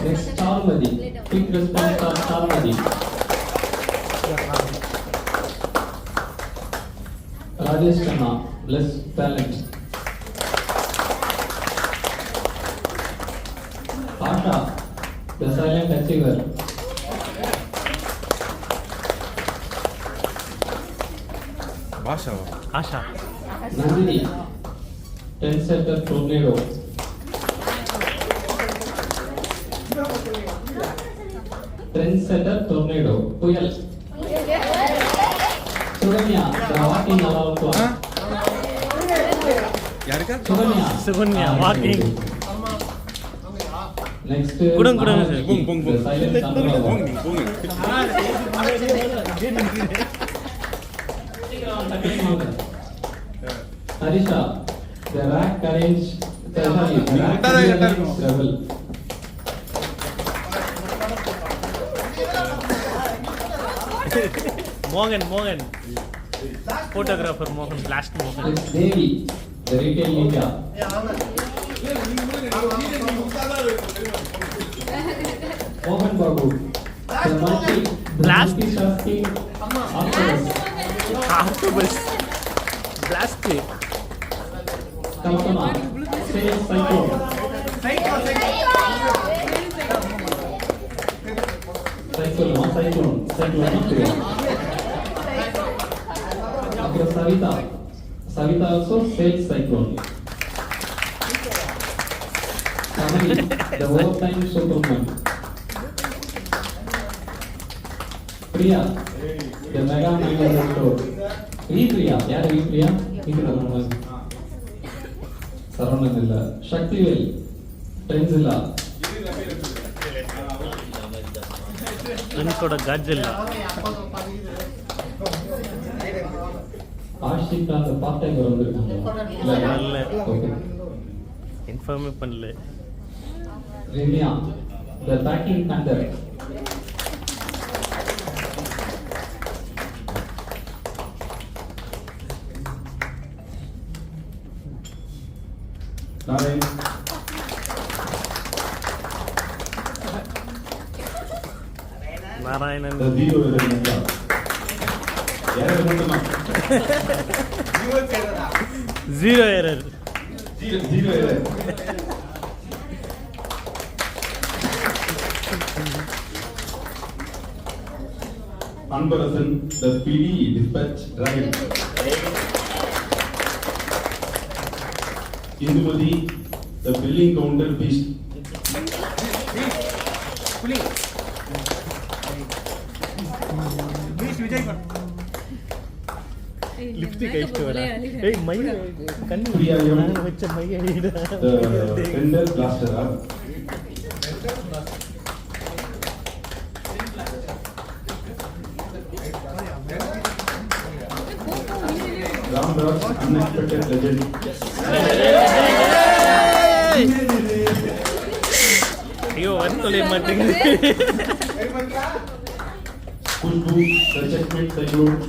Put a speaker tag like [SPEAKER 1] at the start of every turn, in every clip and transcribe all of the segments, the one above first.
[SPEAKER 1] Next, Charmadi. Quick response of Charmadi. Rajesh Khanna, Bless Talent. Asha, the Silent Achiever.
[SPEAKER 2] Asha.
[SPEAKER 1] Nandini, Trendsetter Tornado. Trendsetter Tornado. Puyal. Suganya, the walking around clock.
[SPEAKER 2] Suganya, walking.
[SPEAKER 1] Next,
[SPEAKER 2] Kudung,
[SPEAKER 1] the Silent Samrava. Harisha, the rack courage, rebel.
[SPEAKER 2] Mohan. Photographer Mohan, last Mohan.
[SPEAKER 1] Next, Devi, the retail ninja. Mohan Babu, the multi-tasking
[SPEAKER 2] Octopus. Blast it.
[SPEAKER 1] Kalpana, sales cyclone. Cyclone. After Savita also sales cyclone. Kamali, the overtime superman. Priya, the mega manager store. Priya, yaar Priya? Saranadilla. Shaktivel, Trenzilla.
[SPEAKER 2] Inkoda Godzilla.
[SPEAKER 1] Ashik அந்த part time வந்திருக்காங்க. Okay.
[SPEAKER 2] இன்ஃபார்மே பண்ணல.
[SPEAKER 1] Rivya, the backing thunder.
[SPEAKER 2] Narayanan.
[SPEAKER 3] The zero is in the
[SPEAKER 2] Zero error.
[SPEAKER 3] Zero error. Anbarasan, the speedy dispatch dragon. Indumati, the billing counter beast.
[SPEAKER 2] Lipstick ஐஸ்டோரா. ஏய் மைய கண்ணு நான் வெச்ச மைய ஐடா.
[SPEAKER 3] The tender blaster. Ramdas, unexpected legend.
[SPEAKER 2] ஐயோ வரல மாட்டேங்குது.
[SPEAKER 3] Kushbu, the checkmate cyclone.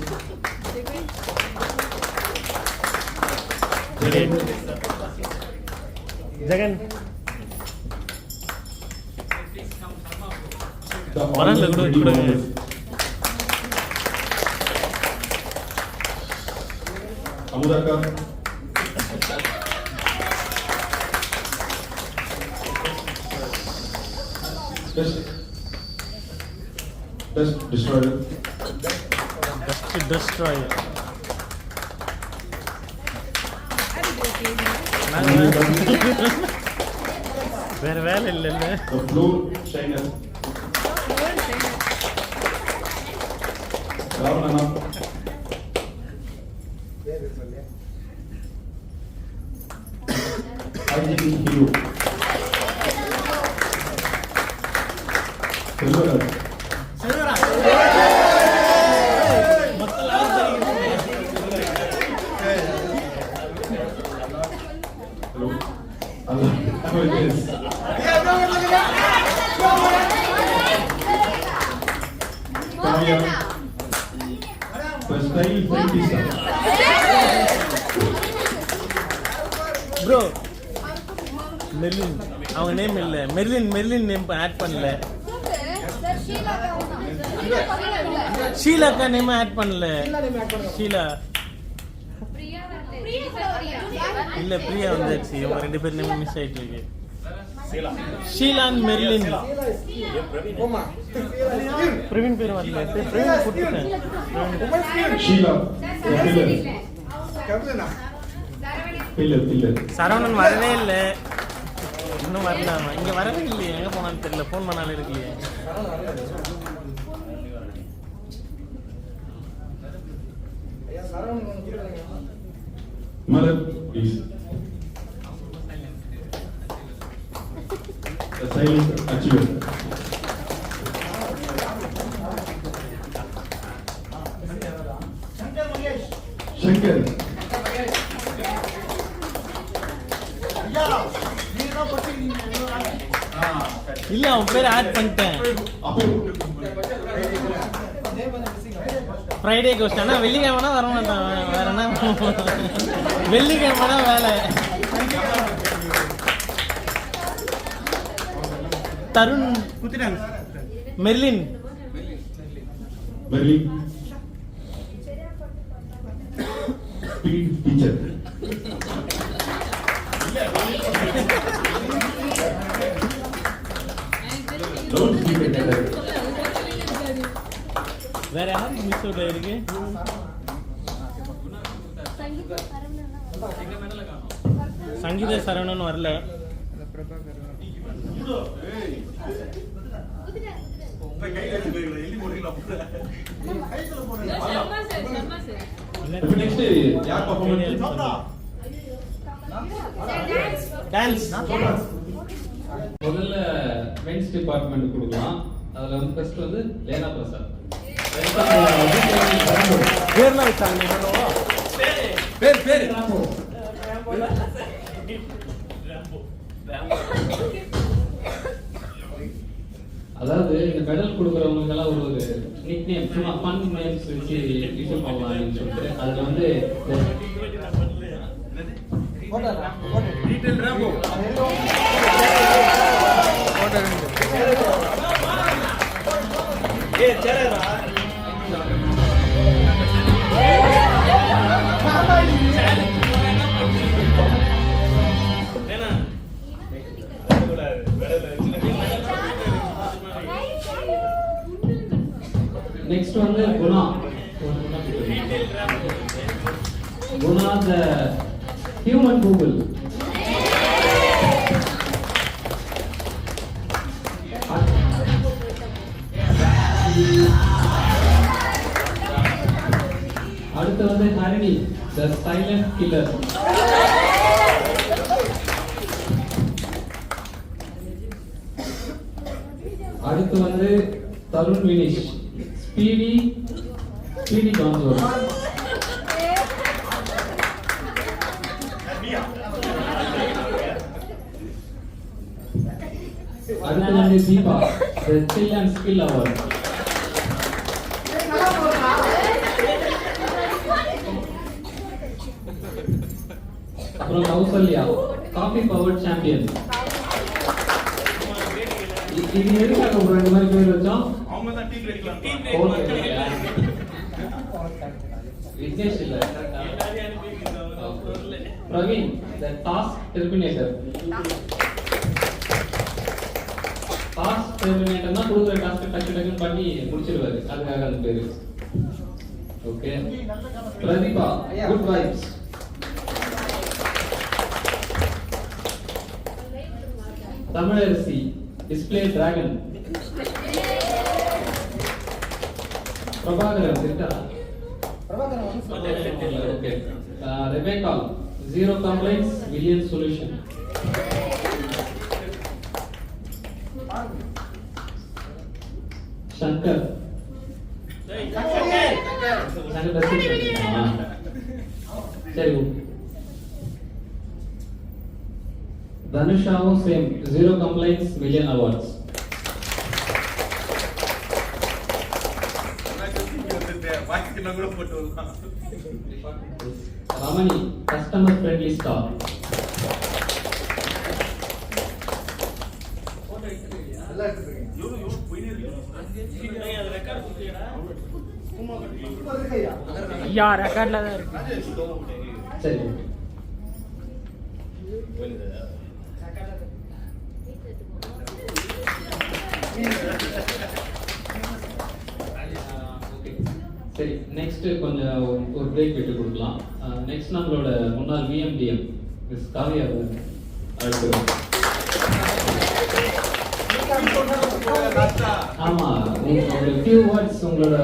[SPEAKER 2] Jagan.
[SPEAKER 3] The
[SPEAKER 2] வரல கூட.
[SPEAKER 3] Amudaka. Best destroyer.
[SPEAKER 2] Best destroyer. வேற வேலை இல்லைல்ல.
[SPEAKER 3] The floor shiner. Ravana. Hygiene hero. Silveraj. Hello. Allah. How it is? Kavya. The style 20 star.
[SPEAKER 2] Bro Merlin அவங்க name இல்லை மெர்லின் நேம் ஆட் பண்ணல ஷீலாக்கா name add பண்ணல ஷீலா இல்ல பிரியா வந்தாச்சு இவங்க 2 பேர் நேம் மிஸ் ஆயிட்டு இருக்கு ஷீலான் மெர்லின் பிரவீன் பேர் வரல பிரவீன் கொடுத்துட்டேன்
[SPEAKER 3] Sheila. Pillar.
[SPEAKER 2] சரவணன் வரவே இல்லை இன்னும் வரலாமா இங்க வரவே இல்லையே எங்க போனான்னு தெரியல போன் பண்ணாலும் இருக்கலையே
[SPEAKER 3] Mother, please. The silent achiever. Shankar.
[SPEAKER 2] இல்ல அவன் பேர் ஆட் பண்ணிட்டேன் ஃப்ரைடே கோஸ்ட் ஆனா வெள்ளிக்கிழமைனா வர மாட்டான் வேற என்ன வெள்ளிக்கிழமைனா வேலை Tarun Merlin
[SPEAKER 3] Berlin. Speed teacher. Don't speak at that.
[SPEAKER 2] வேற யாரு மிஸ் அவுட் ஆயிருக்கு சங்கீத சரவணன் வரல
[SPEAKER 3] Next, யார் performance?
[SPEAKER 2] டான்ஸ்
[SPEAKER 1] முதல்ல மென்ஸ் டிபார்ட்மெண்ட் கொடுக்கலாம். அதுல வந்து ஃபர்ஸ்ட் வந்து லேனா பிரசாத்.
[SPEAKER 2] பேர்லாம் வச்சாங்க
[SPEAKER 1] பேர் அதாவது இந்த மெடல் கொடுக்குறவங்களுக்கு எல்லாம் ஒரு நிக் நேம் சும்மா ஃபன் நேம்ஸ் வச்சு இஷ்யூ பண்ணலாம் அப்படின்னு சொல்லிட்டு அதுல வந்து நெக்ஸ்ட் வந்து குணா த ஹியூமன் கூகுள் அடுத்து வந்து ஹரிணி த சைலண்ட் கில்லர் அடுத்து வந்து தருண் வினிஷ் ஸ்பீடி ஜான்சோன் அடுத்து வந்து Deepa the skill and skill award அப்புறம் கௌசல்யா காஃபி பவர் சாம்பியன் இது எதுக்காக ஒரு 2 மாதிரி பேர் வச்சோம்
[SPEAKER 2] அவங்க தான் டீம் வைக்கலாம்
[SPEAKER 1] விக்னேஷ் இல்ல பிரவீன் த டாஸ்க் டெர்மினேட்டர் னா கொடுக்குற டாஸ்க் டக்கு பண்ணி முடிச்சிடுவாரு அதுக்காக அந்த பேரு okay Pratibha good vibes Tamilarasi display dragon Prabhakaran திட்டா okay Rebecca zero complaints million solution Shankar சரி தனுஷாவும் same zero complaints million awards Ramani customer friendly star
[SPEAKER 2] யா ரெக்கார்ட்ல தான் இருக்கு.
[SPEAKER 1] சரி ஓகே சரி நெக்ஸ்ட் கொஞ்சம் ஒரு பிரேக் விட்டு கொடுக்கலாம். நெக்ஸ்ட் நம்மளோட முன்னாள் விஎம்டிஎம் மிஸ் காவியா அடுத்து. ஆமா ஒரு ஃபியூ வேர்ட்ஸ் உங்களோட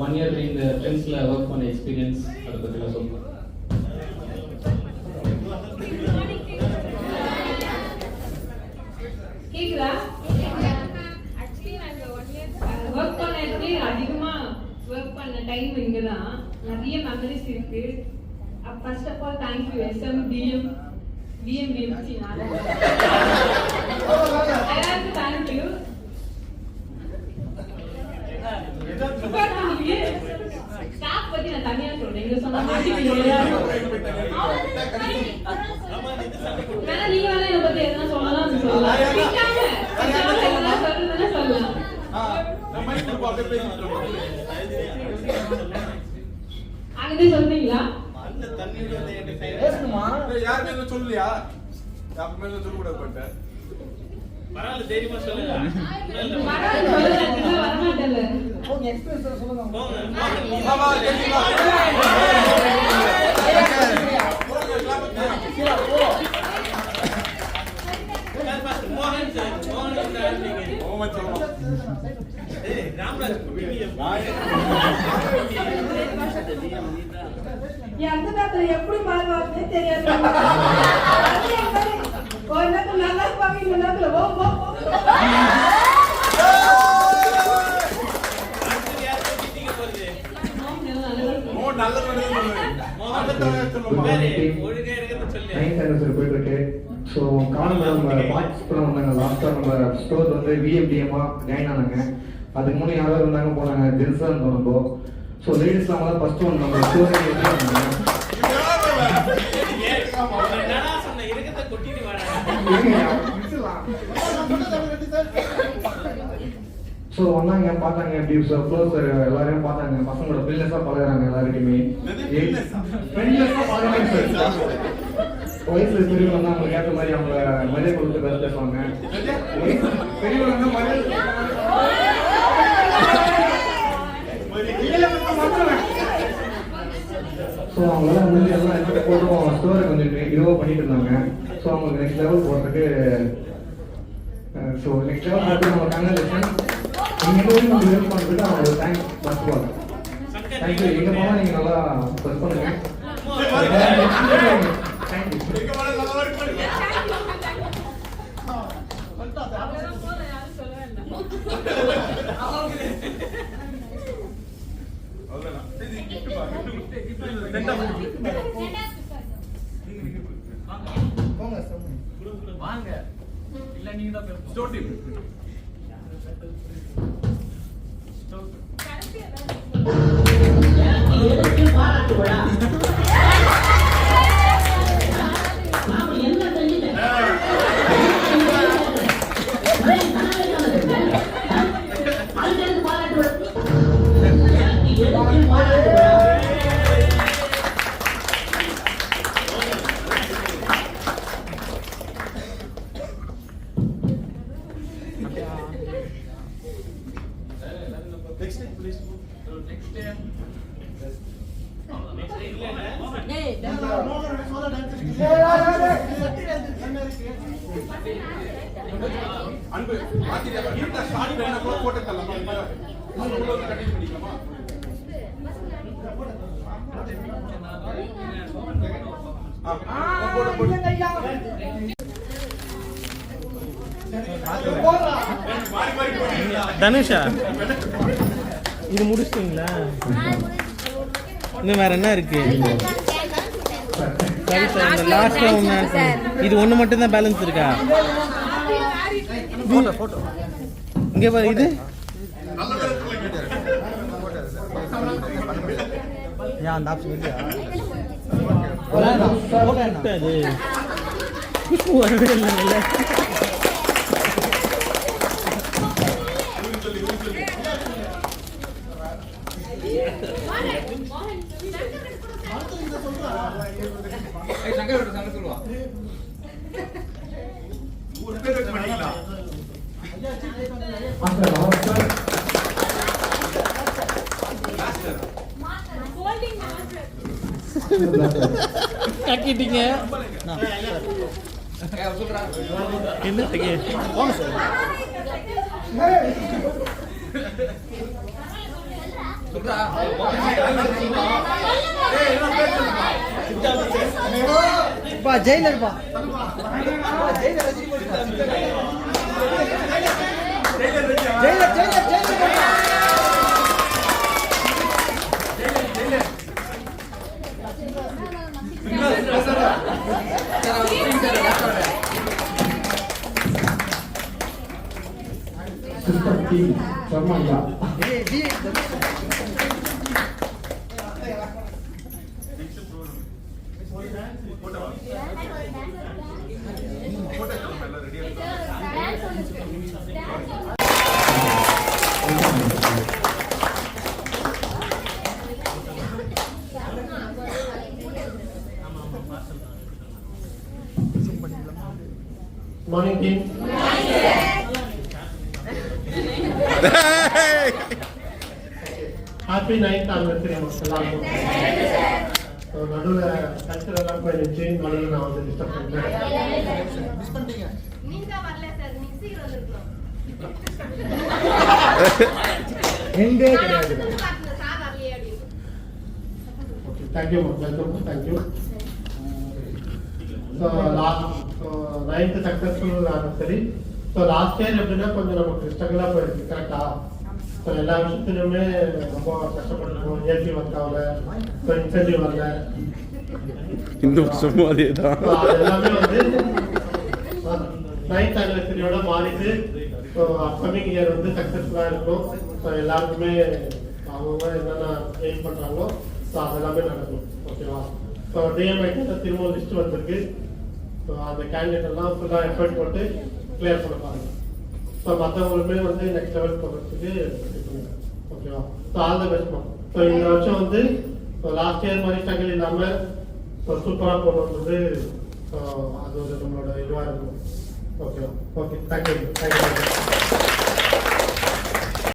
[SPEAKER 1] 1 இயர் இந்த ட்ரெண்ட்ஸ்ல ஒர்க் பண்ண எக்ஸ்பீரியன்ஸ் அதை பத்தி சொல்லுங்க.
[SPEAKER 4] கேக்குதா? ஆக்சுவலி நாங்க 1 இயர் வர்க் பண்ணது அதிகமா வர்க் பண்ண டைம் இங்கதான். நிறைய மெமரிஸ் இருக்கு. First of all thank you SMDM VMDM நானே. எல்லாருக்கும் தேங்க் யூ. ஸ்டாஃப் பத்தி நான் தனியா சொல்றேன். இங்க சொன்னா மாட்டிக்கிறீங்க. வேணா நீங்க வேணா இதை பத்தி எதனா சொல்லலாம் சொல்லலாம். எதனா சொல்றதுன்னா சொல்லலாம். அங்கே சொல்றீங்களா?
[SPEAKER 3] யாருமே சொல்லலையா? யாருமே சொல்லக்கூடாது பட்டேன்.
[SPEAKER 2] பரவாயில்ல தைரியமா சொல்லுங்க.
[SPEAKER 4] பரவாயில்ல சொல்லுங்க. வரமாட்டேன்ல.
[SPEAKER 5] போங்க எக்ஸ்பிரஸ் சொல்லுங்க.
[SPEAKER 3] போங்க.
[SPEAKER 5] எந்த நேரத்துல எப்படி மாறுவாருன்னே தெரியாது. ஒரு நேரத்துல நல்லா இருப்பாங்க, இன்னொரு நேரத்துல
[SPEAKER 6] போயிட்டு இருக்கு. ஸோ காலம் பார்ட்ஸ் கூட வந்தாங்க. லாஸ்ட்டாக நம்ம ஸ்டோர் வந்து விஎம்டிஎம்மா ஜாயின் ஆனாங்க. அதுக்கு முன்னே யாராவது இருந்தாங்க போனாங்க ஜென்ஸாக இருந்தோம். ஸோ லேடிஸ்லாம் தான் ஃபர்ஸ்ட் ஒன் நம்ம ஸ்டோர் ஸோ வந்தாங்க பார்த்தாங்க எப்படி க்ளோஸ் எல்லாரையும் பார்த்தாங்க. பசங்களோட ஃப்ரெண்ட்லெஸ்ஸாக பழகுறாங்க எல்லாருக்குமே. ஃப்ரெண்ட்லெஸ்ஸாக பழகுறாங்க சார். வயசுல பெரியவங்க வந்து அவங்களுக்கு ஏற்ற மாதிரி அவங்க மரியாதை கொடுத்து வேலை பேசுவாங்க. பெரியவங்க வந்து மரியாதை ஸோ அவங்களாம் முடிஞ்சு எல்லாம் எடுத்துகிட்டு போட்டோம் ஸ்டோரை கொஞ்சம் இதுவாக பண்ணிட்டு இருந்தாங்க. ஸோ அவங்களுக்கு நெக்ஸ்ட் லெவல் போகிறதுக்கு ஸோ நெக்ஸ்ட் லெவல் போட்டு நம்ம கங்க்ராச்சுலேஷன். நீங்கள் எந்த நம்ம ஹெல்ப் பண்ணுறதுக்கு அவங்களுக்கு தேங்க்ஸ் ஃபர்ஸ்ட் ஆல் தேங்க்யூ. எங்கள் போனால் நீங்கள் நல்லா ப்ரெஸ் பண்ணுங்க. தேங்க்யூ.
[SPEAKER 1] வாங்க இல்ல நீங்க தான் பேசணும். ஸ்டோர் டீம்
[SPEAKER 3] அன்பு பாத்தீங்கன்னா ஸ்டார்ட் பண்ண போட்டு தரலாமா? கண்டினியூ பண்ணிக்கலாமா?
[SPEAKER 2] தனுஷா இது முடிச்சிட்டீங்களா? இன்னும் வேற என்ன இருக்கு? சரி சார், இந்த லாஸ்ட் ஒன்று இது ஒன்று மட்டும் தான் பேலன்ஸ் இருக்கா? போட்டோ இங்கே பாரு. இது அந்த ஆப்ஷன் இல்லையா? அது வரவே இல்லை.
[SPEAKER 3] சங்கர் சொல்லுவான் ஒரு பேர் வச்சு பண்ணிக்கலாம்
[SPEAKER 6] மாஸ்டர் மாஸ்டர்
[SPEAKER 2] கக்கிட்டீங்க என்ன போங்க சார்
[SPEAKER 5] ஜெயிலர் பா ஜெயிலர்
[SPEAKER 6] சிஸ்டர் டி சர்மாயா
[SPEAKER 7] Morning team. Happy 9th anniversary எல்லாருக்கும். நடுவுல கல்ச்சரெல்லாம் போயிடுச்சு, நடுவுல நான் வந்து டிஸ்டர்ப் பண்ணிட்டேன்.
[SPEAKER 8] நீங்க வரல சார், மிக்ஸி வந்திருக்கலாம்.
[SPEAKER 5] எங்கே கிடையாது
[SPEAKER 8] சார் வரலையே அப்படி.
[SPEAKER 7] Okay, thank you, welcome, thank you. So ninth successful anniversary. So last year எப்படின்னா கொஞ்சம் நமக்கு ஸ்ட்ரகிளா போயிருக்கு கரெக்டா. ஸோ எல்லா விஷயத்துலையுமே ரொம்ப கஷ்டப்பட்டுருக்கோம். ஏசி ஒர்க் ஆகல, ஸோ இன்சென்டிவ் வரல.
[SPEAKER 2] இந்த வருஷமும் அதே தான்.
[SPEAKER 7] ஸோ அது எல்லாமே வந்து 9th anniversary-யோட மாறிட்டு ஸோ அப்கமிங் இயர் வந்து சக்ஸஸ்ஃபுல்லாக இருக்கும். ஸோ எல்லாருக்குமே அவங்க என்னென்ன எய்ம் பண்ணுறாங்களோ ஸோ அதெல்லாமே நடக்கும். ஓகேவா? ஸோ டிஎம்ஐக்கு திரும்ப லிஸ்ட் வந்திருக்கு. ஸோ அந்த கேண்டிடேட் எல்லாம் ஃபுல்லாக எஃபர்ட் போட்டு கிளியர் பண்ண பாருங்க. ஸோ மற்றவங்களுமே வந்து நெக்ஸ்ட் லெவல் போகிறதுக்கு ஓகேவா? So all the best ma'am. So இந்த வருஷம் வந்து லாஸ்ட் இயர் மாதிரி ஸ்ட்ரகிள் இல்லாமல் ஸோ சூப்பராக போகணுன்றது அது ஒரு நம்மளோட இதுவாக இருக்கும். ஓகேவா? Okay, thank you.